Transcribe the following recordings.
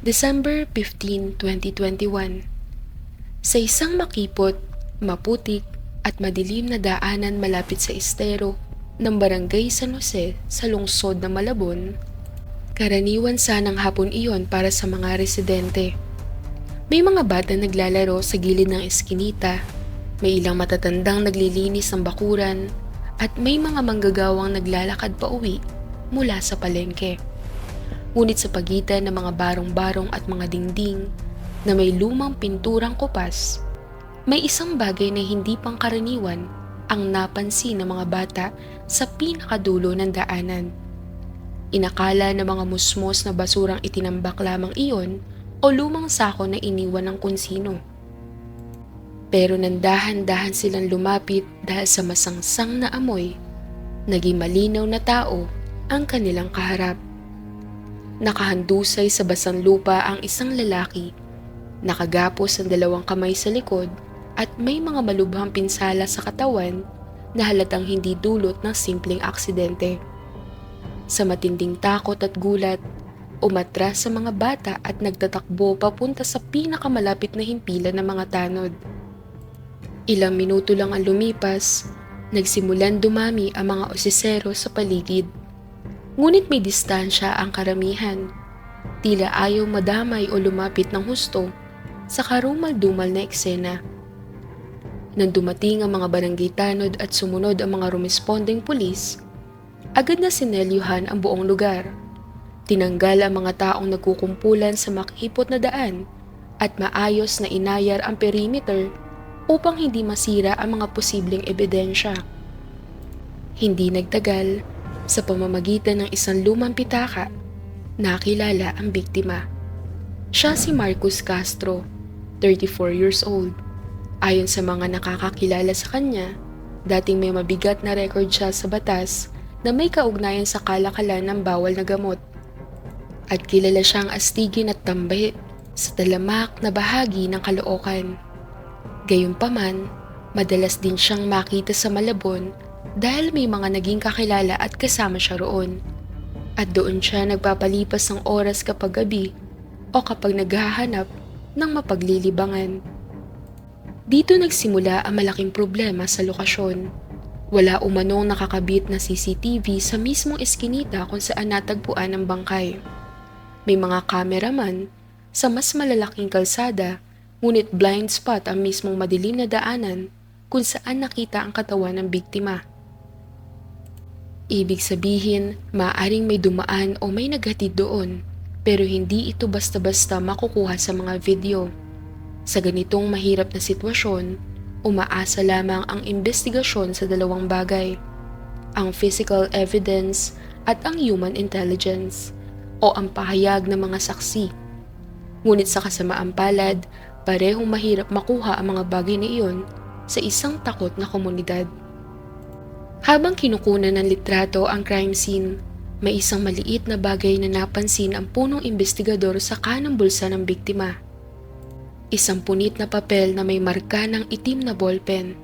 December 15, 2021. Sa isang makipot, maputik at madilim na daanan malapit sa estero ng Barangay San Jose sa lungsod ng Malabon, karaniwan sanang hapon iyon para sa mga residente. May mga bata naglalaro sa gilid ng eskinita, may ilang matatandang naglilinis ng bakuran, at may mga manggagawang naglalakad pa uwi mula sa palengke. Ngunit sa pagitan ng mga barong-barong at mga dingding na may lumang pinturang kupas, may isang bagay na hindi pangkaraniwan ang napansin ng mga bata sa pinakadulo ng daanan. Inakala ng mga musmos na basurang itinambak lamang iyon o lumang sako na iniwan ng kunsino. Pero nang dahan-dahan silang lumapit dahil sa masangsang na amoy, naging malinaw na tao ang kanilang kaharap. Nakahandusay sa basang lupa ang isang lalaki, nakagapos ang dalawang kamay sa likod at may mga malubhang pinsala sa katawan na halatang hindi dulot ng simpleng aksidente. Sa matinding takot at gulat, umatras sa mga bata at nagtatakbo papunta sa pinakamalapit na himpilan ng mga tanod. Ilang minuto lang ang lumipas, nagsimulan dumami ang mga osisero sa paligid. Ngunit may distansya ang karamihan, tila ayaw madamay o lumapit ng husto sa karumal-dumal na eksena. Nang dumating ang mga barangay tanod at sumunod ang mga rumesponding pulis, agad na sinelyuhan ang buong lugar. Tinanggal ang mga taong nagkukumpulan sa makipot na daan at maayos na inayar ang perimeter upang hindi masira ang mga posibleng ebidensya. Hindi nagtagal, sa pamamagitan ng isang lumang pitaka, nakilala ang biktima. Siya si Marcus Castro, 34 years old. Ayon sa mga nakakakilala sa kanya, dating may mabigat na record siya sa batas na may kaugnayan sa kalakalan ng bawal na gamot. At kilala siyang astigin at tambay sa talamak na bahagi ng Caloocan. Gayunpaman, madalas din siyang makita sa Malabon dahil may mga naging kakilala at kasama siya roon. At doon siya nagpapalipas ng oras kapag gabi o kapag naghahanap ng mapaglilibangan. Dito nagsimula ang malaking problema sa lokasyon. Wala umanong nakakabit na CCTV sa mismong eskinita kung saan natagpuan ang bangkay. May mga kameraman sa mas malalaking kalsada, ngunit blind spot ang mismong madilim na daanan kung saan nakita ang katawan ng biktima. Ibig sabihin, maaaring may dumaan o may naghatid doon, pero hindi ito basta-basta makukuha sa mga video. Sa ganitong mahirap na sitwasyon, umaasa lamang ang investigasyon sa dalawang bagay, ang physical evidence at ang human intelligence, o ang pahayag ng mga saksi. Ngunit sa kasamaang palad, parehong mahirap makuha ang mga bagay na iyon sa isang takot na komunidad. Habang kinukunan ng litrato ang crime scene, may isang maliit na bagay na napansin ang punong investigador sa kanang bulsa ng biktima. Isang punit na papel na may marka ng itim na ballpen.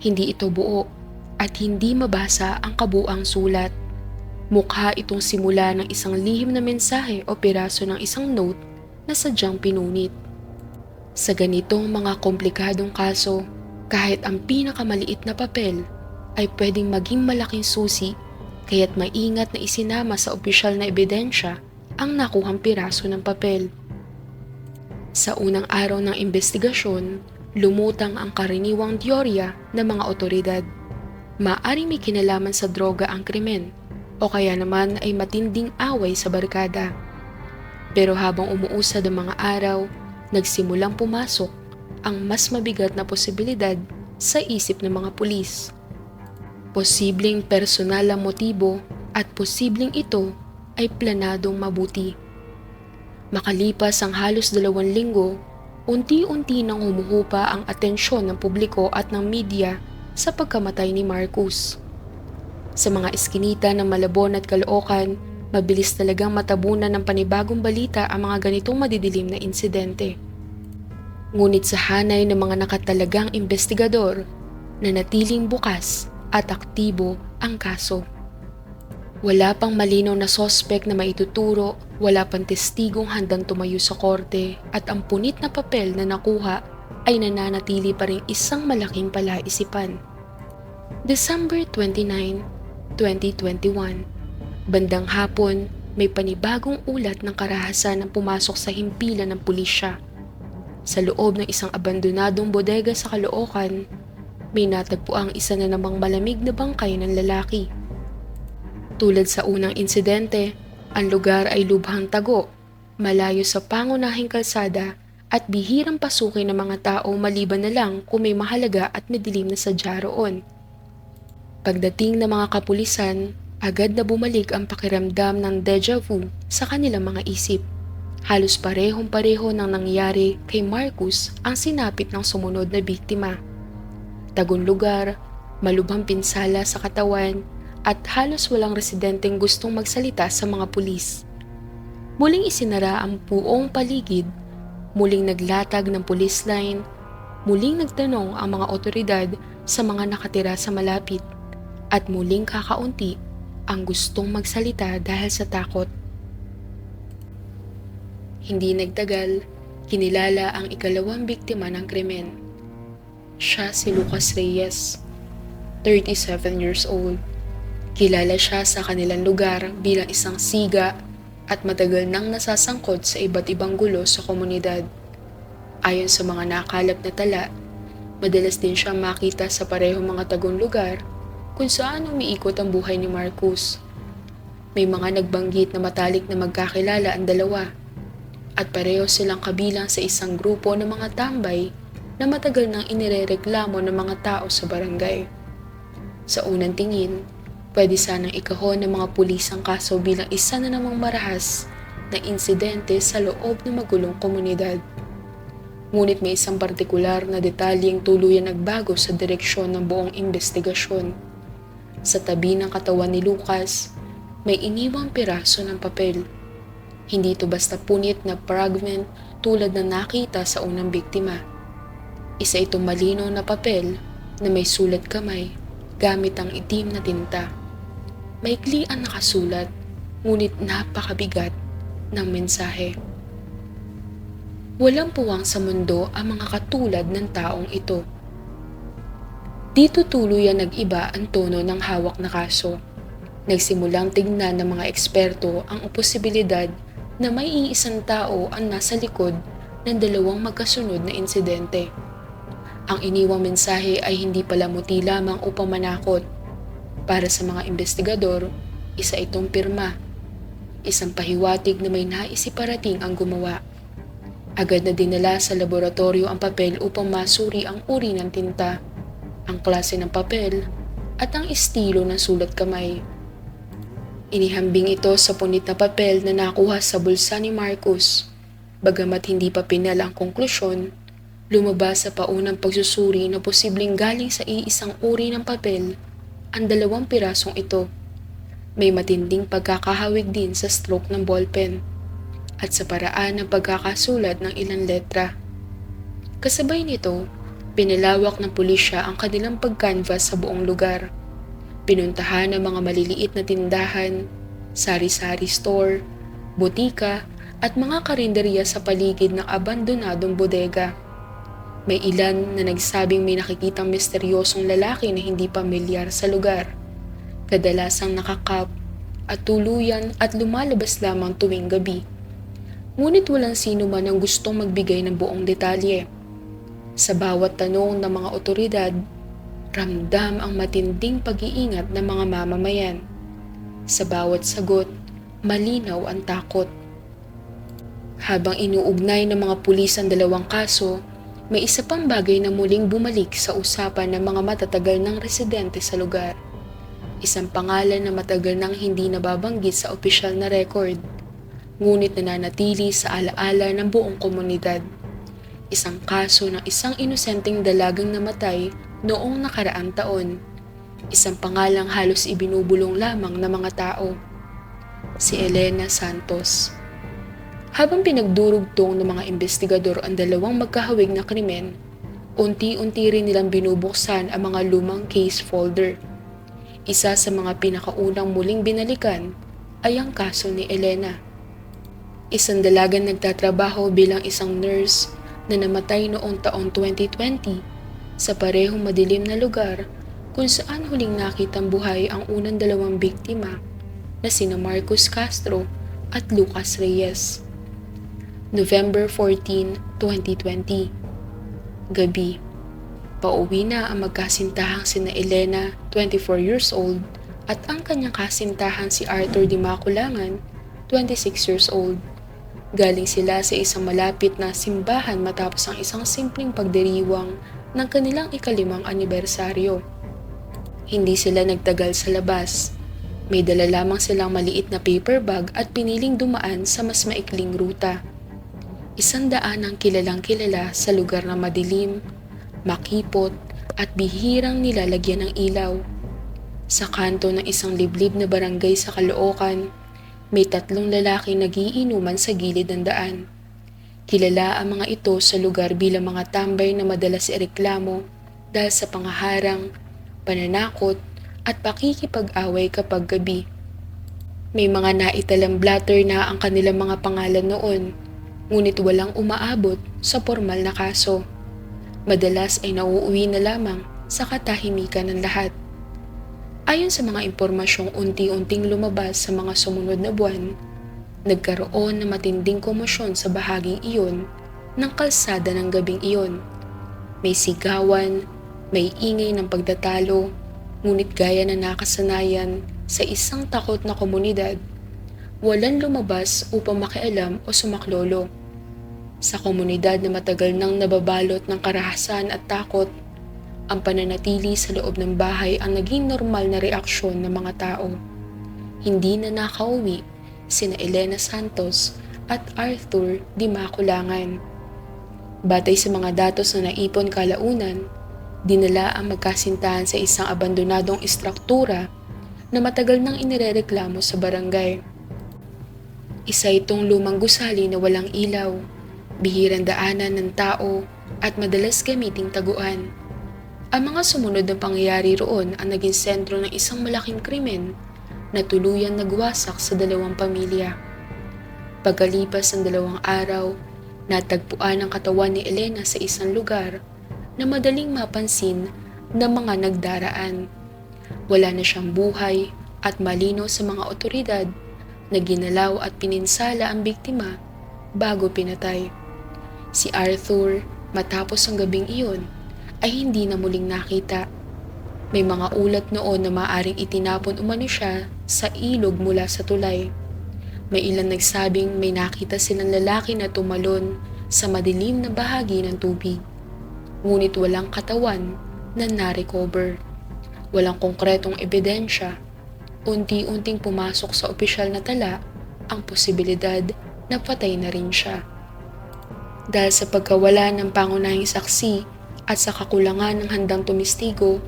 Hindi ito buo at hindi mabasa ang kabuang sulat. Mukha itong simula ng isang lihim na mensahe o piraso ng isang note na sadyang pinunit. Sa ganitong mga komplikadong kaso, kahit ang pinakamaliit na papel ay pwedeng maging malaking susi, kaya't maingat na isinama sa opisyal na ebidensya ang nakuhang piraso ng papel. Sa unang araw ng investigasyon, lumutang ang karaniwang teorya ng mga otoridad. Maaaring may kinalaman sa droga ang krimen, o kaya naman ay matinding away sa barkada. Pero habang umuusad ang mga araw, nagsimulang pumasok ang mas mabigat na posibilidad sa isip ng mga pulis. Posibleng personal ang motibo at posibleng ito ay planadong mabuti. Makalipas ang halos 2 linggo, unti-unti nang humuhupa ang atensyon ng publiko at ng media sa pagkamatay ni Marcus. Sa mga eskinita ng Malabon at Caloocan, mabilis talagang matabunan ng panibagong balita ang mga ganitong madidilim na insidente. Ngunit sa hanay ng mga nakatalagang investigador, nanatiling bukas at aktibo ang kaso. Wala pang malinaw na sospek na maituturo Wala pang testigong handang tumayo sa korte at ang punit na papel na nakuha ay nananatili pa ring isang malaking palaisipan. December 29, 2021. Bandang hapon, may panibagong ulat ng karahasan ang pumasok sa himpilan ng pulisya. Sa loob ng isang abandonadong bodega sa Caloocan, may natagpuang isa na namang malamig na bangkay ng lalaki. Tulad sa unang insidente, ang lugar ay lubhang tago, malayo sa pangunahing kalsada at bihirang pasukin ng mga tao maliban na lang kung may mahalaga at madilim na sadya roon. Pagdating ng mga kapulisan, agad na bumalik ang pakiramdam ng deja vu sa kanilang mga isip. Halos parehong-pareho nang nangyari kay Marcus ang sinapit ng sumunod na biktima. Tagong lugar, malubhang pinsala sa katawan, at halos walang residenteng gustong magsalita sa mga pulis. Muling isinara ang buong paligid, muling naglatag ng police line, muling nagtanong ang mga otoridad sa mga nakatira sa malapit, at muling kakaunti ang gustong magsalita dahil sa takot. Hindi nagtagal, kinilala ang ikalawang biktima ng krimen. Siya si Lucas Reyes, 37 years old. Kilala siya sa kanilang lugar bilang isang siga at matagal nang nasasangkot sa iba't ibang gulo sa komunidad. Ayon sa mga nakalap na tala, madalas din siya makita sa parehong mga tagong lugar kung saan umiikot ang buhay ni Marcus. May mga nagbanggit na matalik na magkakilala ang dalawa at pareho silang kabilang sa isang grupo ng mga tambay na matagal nang inirereklamo ng mga tao sa barangay. Sa unang tingin, pwede sanang ikahon ng mga pulis ang kaso bilang isa na namang marahas na insidente sa loob ng magulong komunidad. Ngunit may isang partikular na detalyeng tuluyan nagbago sa direksyon ng buong investigasyon. Sa tabi ng katawan ni Lucas, may iniwang piraso ng papel. Hindi ito basta punit na fragment tulad na nakita sa unang biktima. Isa itong malinaw na papel na may sulat kamay gamit ang itim na tinta. Maikli ang nakasulat, ngunit napakabigat ng mensahe. Walang puwang sa mundo ang mga katulad ng taong ito. Dito tuluyan nag-iba ang tono ng hawak na kaso. Nagsimulang tignan ng mga eksperto ang posibilidad na may iisang tao ang nasa likod ng dalawang magkasunod na insidente. Ang iniwang mensahe ay hindi pala muti lamang upang manakot. Para sa mga investigador, isa itong pirma. Isang pahiwatig na may naisiparating ang gumawa. Agad na dinala sa laboratorio ang papel upang masuri ang uri ng tinta, ang klase ng papel, at ang estilo ng sulat kamay. Inihambing ito sa punit na papel na nakuha sa bulsa ni Marcus. Bagamat hindi pa pinal ang konklusyon, lumabas sa paunang pagsusuri na posibleng galing sa iisang uri ng papel ang dalawang pirasong ito. May matinding pagkakahawig din sa stroke ng ballpen at sa paraan ng pagkakasulat ng ilang letra. Kasabay nito, pinalawak ng pulisya ang kanilang pag-canvas sa buong lugar. Pinuntahan ang mga maliliit na tindahan, sari-sari store, butika at mga karinderya sa paligid ng abandonadong bodega. May ilan na nagsabing may nakikitang misteryosong lalaki na hindi pamilyar sa lugar, kadalasang nakakap at tuluyan at lumalabas lamang tuwing gabi. Ngunit walang sino man ang gustong magbigay ng buong detalye. Sa bawat tanong ng mga otoridad, ramdam ang matinding pag-iingat ng mga mamamayan. Sa bawat sagot, malinaw ang takot. Habang inuugnay ng mga pulis ang dalawang kaso, may isa pang bagay na muling bumalik sa usapan ng mga matatagal ng residente sa lugar. Isang pangalan na matagal nang hindi nababanggit sa opisyal na record, ngunit nananatili sa alaala ng buong komunidad. Isang kaso ng isang inosenteng dalagang namatay noong nakaraang taon. Isang pangalang halos ibinubulong lamang ng mga tao. Si Elena Santos. Habang pinagdurugtong ng mga investigador ang dalawang magkahawig na krimen, unti-unti rin nilang binubuksan ang mga lumang case folder. Isa sa mga pinakaunang muling binalikan ay ang kaso ni Elena. Isang dalagang nagtatrabaho bilang isang nurse na namatay noong taong 2020 sa parehong madilim na lugar kung saan huling nakitang buhay ang unang dalawang biktima na sina Marcus Castro at Lucas Reyes. November 14, 2020. Gabi. Pauwi na ang magkasintahang sina Elena, 24 years old, at ang kanyang kasintahang si Arthur Di Maculangan, 26 years old. Galing sila sa isang malapit na simbahan matapos ang isang simpleng pagdiriwang ng kanilang ikalimang anibersaryo. Hindi sila nagtagal sa labas. May dala lamang silang maliit na paper bag at piniling dumaan sa mas maikling ruta. 100 ang kilalang kilala sa lugar na madilim, makipot at bihirang nilalagyan ng ilaw. Sa kanto ng isang liblib na barangay sa Caloocan, may 3 lalaki nagiinuman sa gilid ng daan. Kilala ang mga ito sa lugar bilang mga tambay na madalas ireklamo dahil sa pangaharang, pananakot at pakikipag-away kapag gabi. May mga naitalang blatter na ang kanilang mga pangalan noon, ngunit walang umaabot sa formal na kaso. Madalas ay nauuwi na lamang sa katahimikan ng lahat. Ayon sa mga impormasyong unti-unting lumabas sa mga sumunod na buwan, nagkaroon ng matinding komosyon sa bahaging iyon ng kalsada ng gabing iyon. May sigawan, may ingay ng pagtatalo, ngunit gaya na nakasanayan sa isang takot na komunidad, walang lumabas upang makialam o sumaklolo. Sa komunidad na matagal nang nababalot ng karahasan at takot, ang pananatili sa loob ng bahay ang naging normal na reaksyon ng mga tao. Hindi na nakauwi sina Elena Santos at Arthur Di Maculangan. Batay sa mga datos na naipon kalaunan, dinala ang magkasintahan sa isang abandonadong istruktura na matagal nang inirereklamo sa barangay. Isa itong lumang gusali na walang ilaw, bihirang daanan ng tao at madalas gamiting taguan. Ang mga sumunod na pangyayari roon ang naging sentro ng isang malaking krimen na tuluyang nagwasak sa 2 pamilya. Pagkalipas ng 2 araw, natagpuan ang katawan ni Elena sa isang lugar na madaling mapansin ng mga nagdaraan. Wala na siyang buhay at malino sa mga otoridad na ginalaw at pininsala ang biktima bago pinatay. Si Arthur, matapos ang gabing iyon, ay hindi na muling nakita. May mga ulat noon na maaaring itinapon umano siya sa ilog mula sa tulay. May ilang nagsabing may nakita silang lalaki na tumalon sa madilim na bahagi ng tubig. Ngunit walang katawan na na-recover. Walang konkretong ebidensya. Unti-unting pumasok sa opisyal na tala ang posibilidad na patay na rin siya. Dahil sa pagkawala ng pangunahing saksi at sa kakulangan ng handang tumistigo,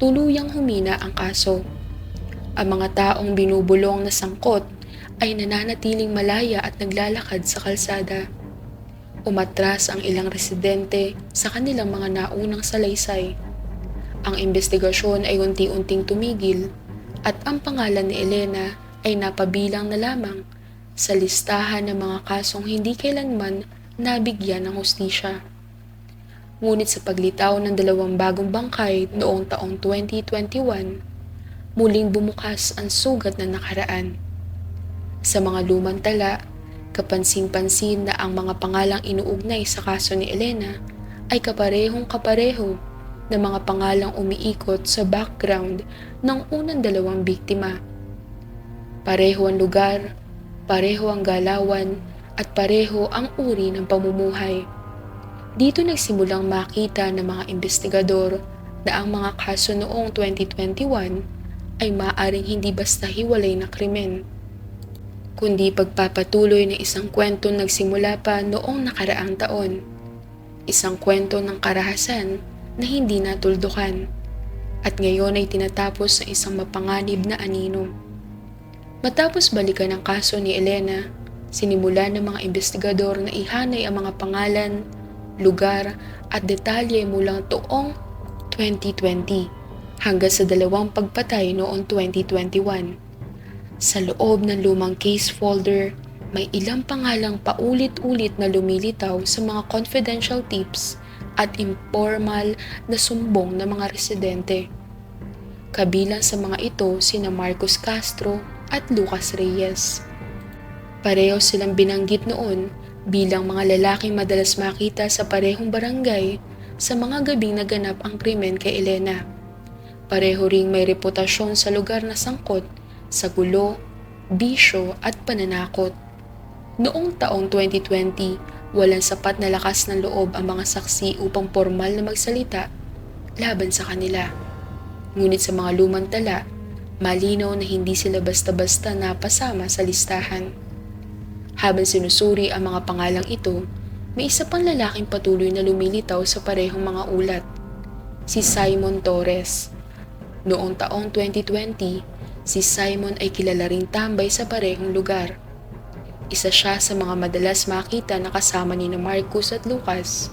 tuluyang humina ang kaso. Ang mga taong binubulong na sangkot ay nananatiling malaya at naglalakad sa kalsada. Umatras ang ilang residente sa kanilang mga naunang salaysay. Ang investigasyon ay unti-unting tumigil at ang pangalan ni Elena ay napabilang na lamang sa listahan ng mga kasong hindi kailanman nabigyan ng hustisya. Ngunit sa paglitaw ng 2 bagong bangkay noong taong 2021, muling bumukas ang sugat na nakaraan. Sa mga lumang tala, kapansin-pansin na ang mga pangalang inuugnay sa kaso ni Elena ay kaparehong-kapareho na mga pangalang umiikot sa background ng unang 2 biktima. Pareho ang lugar, pareho ang galawan, at pareho ang uri ng pamumuhay. Dito nagsimulang makita ng mga investigador na ang mga kaso noong 2021 ay maaaring hindi basta hiwalay na krimen, kundi pagpapatuloy ng isang kwentong nagsimula pa noong nakaraang taon. Isang kwento ng karahasan na hindi natuldukan at ngayon ay tinatapos ng isang mapanganib na anino. Matapos balikan ang kaso ni Elena, sinimula ng mga investigador na ihanay ang mga pangalan, lugar at detalye mula toong 2020 hanggang sa 2 pagpatay noong 2021. Sa loob ng lumang case folder, May ilang pangalang paulit-ulit na lumilitaw sa mga confidential tips at informal na sumbong ng mga residente. Kabilang sa mga ito sina Marcos Castro at Lucas Reyes. Pareho silang binanggit noon bilang mga lalaking madalas makita sa parehong barangay sa mga gabing naganap ang krimen kay Elena. Pareho ring may reputasyon sa lugar na sangkot sa gulo, bisyo at pananakot. Noong taong 2020, walang sapat na lakas ng loob ang mga saksi upang formal na magsalita laban sa kanila. Ngunit sa mga lumang tala, malinaw na hindi sila basta-basta napasama sa listahan. Habang sinusuri ang mga pangalang ito, may isa pang lalaking patuloy na lumilitaw sa parehong mga ulat, si Simon Torres. Noong taong 2020, si Simon ay kilala ring tambay sa parehong lugar. Isa siya sa mga madalas makita na kasama ni Marcos at Lucas.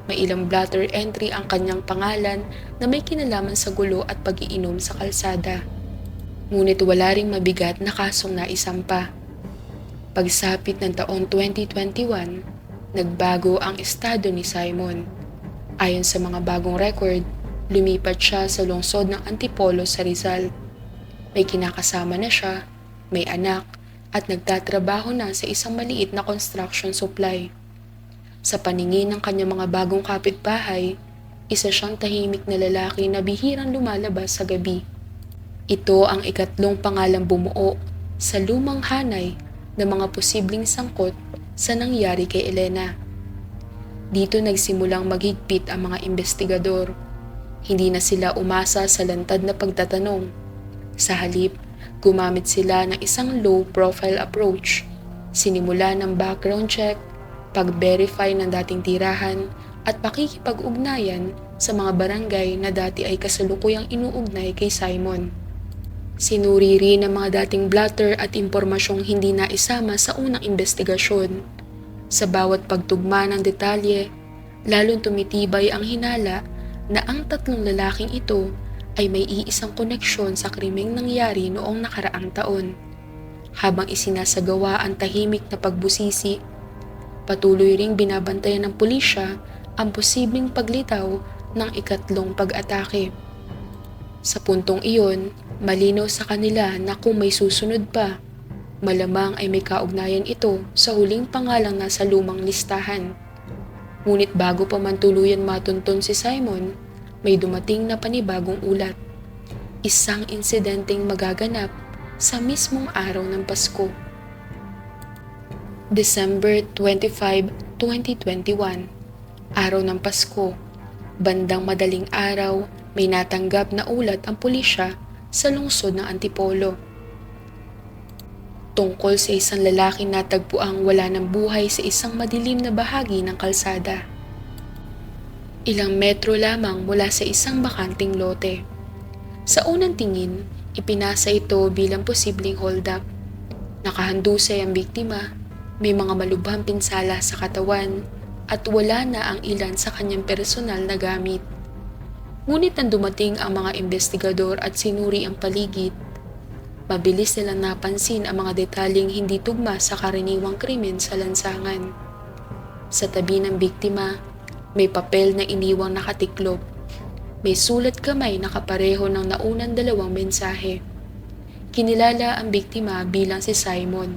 May ilang blotter entry ang kanyang pangalan na may kinalaman sa gulo at pag-iinom sa kalsada. Ngunit wala ring mabigat na kasong naisampa. Pagsapit ng taong 2021, nagbago ang estado ni Simon. Ayon sa mga bagong record, lumipat siya sa lungsod ng Antipolo sa Rizal. May kinakasama na siya, may anak, at nagtatrabaho na sa isang maliit na construction supply. Sa paningin ng kanyang mga bagong kapitbahay, isa siyang tahimik na lalaki na bihirang lumalabas sa gabi. Ito ang ikatlong pangalang bumuo sa lumang hanay ng mga posibleng sangkot sa nangyari kay Elena. Dito nagsimulang maghigpit ang mga investigador. Hindi na sila umasa sa lantad na pagtatanong. Sa halip, gumamit sila ng isang low-profile approach. Sinimula ng background check, pag-verify ng dating tirahan, at pakikipag-ugnayan sa mga barangay na dati ay kasalukuyang inuugnay kay Simon. Sinuri rin ng mga dating blotter at impormasyong hindi na isama sa unang investigasyon. Sa bawat pagtugma ng detalye, lalong tumitibay ang hinala na ang tatlong lalaking ito ay may iisang koneksyon sa krimeng nangyari noong nakaraang taon. Habang isinasagawa ang tahimik na pagbusisi, patuloy ring binabantayan ng pulisya ang posibleng paglitaw ng ikatlong pag-atake. Sa puntong iyon, malinaw sa kanila na kung may susunod pa, malamang ay may kaugnayan ito sa huling pangalang nasa lumang listahan. Ngunit bago pa man tuluyan matuntun si Simon, may dumating na panibagong ulat. Isang insidenteng magaganap sa mismong araw ng Pasko. December 25, 2021. Araw ng Pasko. Bandang madaling araw, may natanggap na ulat ang pulisya sa lungsod ng Antipolo. Tungkol sa isang lalaking natagpuang wala ng buhay sa isang madilim na bahagi ng kalsada. Ilang metro lamang mula sa isang bakanting lote. Sa unang tingin, ipinasa ito bilang posibleng hold-up. Nakahandusay ang biktima, may mga malubhang pinsala sa katawan, at wala na ang ilan sa kanyang personal na gamit. Ngunit nang dumating ang mga investigador at sinuri ang paligid, mabilis nilang napansin ang mga detalyeng hindi tugma sa karaniwang krimen sa lansangan. Sa tabi ng biktima, may papel na iniwang nakatiklop. May sulat kamay na kapareho ng naunang dalawang mensahe. Kinilala ang biktima bilang si Simon.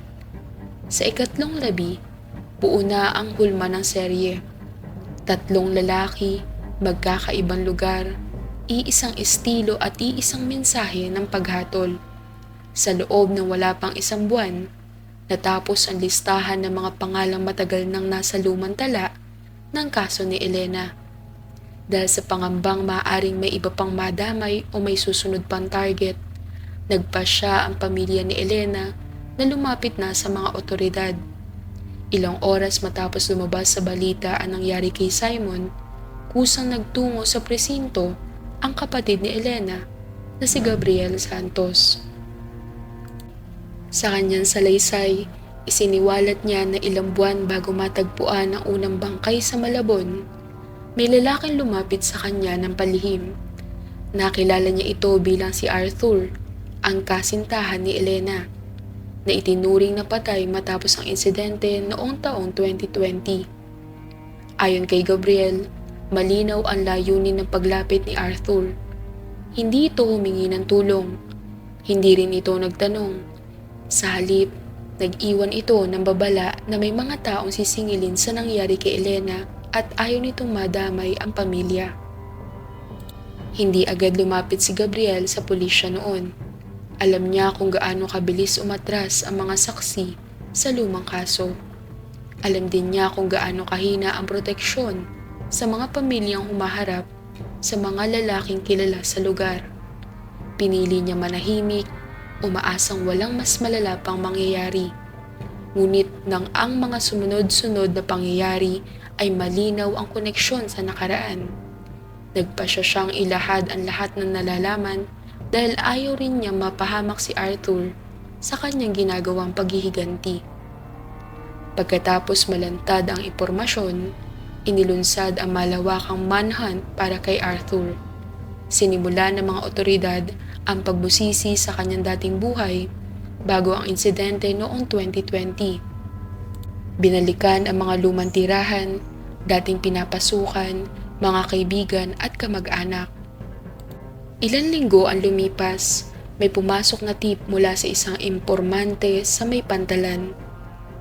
Sa ikatlong labi, buo na ang hulma ng serye. Tatlong lalaki, magkakaibang lugar, iisang estilo at iisang mensahe ng paghatol. Sa loob ng wala pang isang buwan, natapos ang listahan ng mga pangalang matagal nang nasa lumang tala ng kaso ni Elena. Dahil sa pangambang maaaring may iba pang madamay o may susunod pang target, nagpasya ang pamilya ni Elena na lumapit na sa mga otoridad. Ilang oras matapos lumabas sa balita ang nangyari kay Simon, kusang nagtungo sa presinto ang kapatid ni Elena na si Gabriel Santos. Sa kanyang salaysay, isiniwalat niya na ilang buwan bago matagpuan ang unang bangkay sa Malabon, may lalaking lumapit sa kanya ng palihim. Nakilala niya ito bilang si Arthur, ang kasintahan ni Elena. na itinuring na patay matapos ang insidente noong taong 2020. Ayon kay Gabriel, malinaw ang layunin ng paglapit ni Arthur. Hindi ito humingi ng tulong. Hindi rin ito nagtanong. Sa halip, nag-iwan ito ng babala na may mga taong sisingilin sa nangyari kay Elena at ayaw nitong madamay ang pamilya. Hindi agad lumapit si Gabriel sa pulisya noon. Alam niya kung gaano kabilis umatras ang mga saksi sa lumang kaso. Alam din niya kung gaano kahina ang proteksyon sa mga pamilyang humaharap sa mga lalaking kilala sa lugar. Pinili niya manahimik, umaasang walang mas malala pang mangyayari. Ngunit nang ang mga sumunod-sunod na pangyayari ay malinaw ang koneksyon sa nakaraan, nagpasya siyang ilahad ang lahat ng nalalaman dahil ayaw rin niya mapahamak si Arthur sa kanyang ginagawang paghihiganti. Pagkatapos malantad ang impormasyon, inilunsad ang malawakang manhunt para kay Arthur. Sinimula ng mga otoridad ang pagbusisi sa kanyang dating buhay bago ang insidente noong 2020. Binalikan ang mga lumang tirahan, dating pinapasukan, mga kaibigan at kamag-anak. Ilang linggo ang lumipas, may pumasok na tip mula sa isang impormante sa may Pantalan.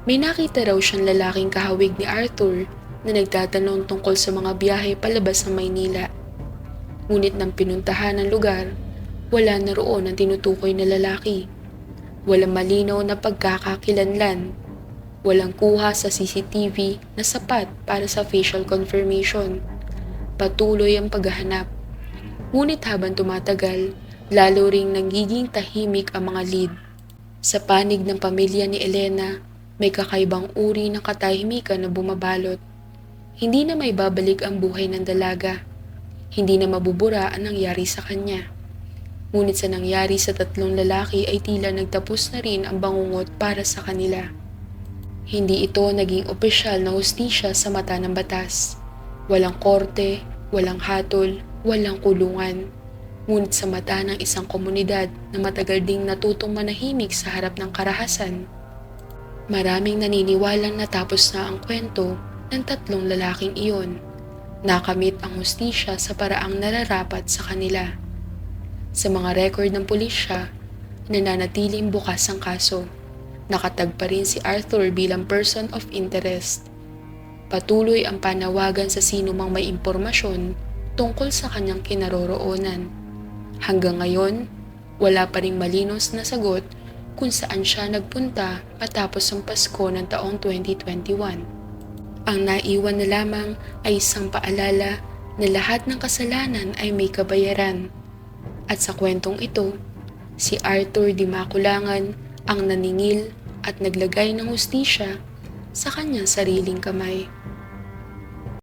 May nakita raw siyang lalaking kahawig ni Arthur na nagtatanong tungkol sa mga biyahe palabas ng Maynila. Ngunit nang pinuntahan ang lugar, wala na roon ang tinutukoy na lalaki. Walang malinaw na pagkakakilanlan. Walang kuha sa CCTV na sapat para sa facial confirmation. Patuloy ang paghahanap. Ngunit habang tumatagal, lalo ring nagiging tahimik ang mga lead. Sa panig ng pamilya ni Elena, may kakaibang uri ng katahimikan na bumabalot. Hindi na may babalik ang buhay ng dalaga. Hindi na mabubura ang nangyari sa kanya. Ngunit sa nangyari sa tatlong lalaki ay tila nagtapos na rin ang bangungot para sa kanila. Hindi ito naging opisyal na hustisya sa mata ng batas. Walang korte, walang hatol, walang kulungan. Ngunit sa mata ng isang komunidad na matagal ding natutong manahimik sa harap ng karahasan, maraming naniniwalang natapos na ang kwento ng tatlong lalaking iyon. Nakamit ang hustisya sa paraang nararapat sa kanila. Sa mga record ng pulisya, nananatiling bukas ang kaso. Nakatag pa rin si Arthur bilang person of interest. Patuloy ang panawagan sa sino mang may impormasyon tungkol sa kanyang kinaroroonan. Hanggang ngayon, wala pa ring malinos na sagot kung saan siya nagpunta matapos ang Pasko ng taong 2021. Ang naiwan na lamang ay isang paalala na lahat ng kasalanan ay may kabayaran. At sa kwentong ito, si Arthur di makulangan ang naningil at naglagay ng hustisya sa kanyang sariling kamay.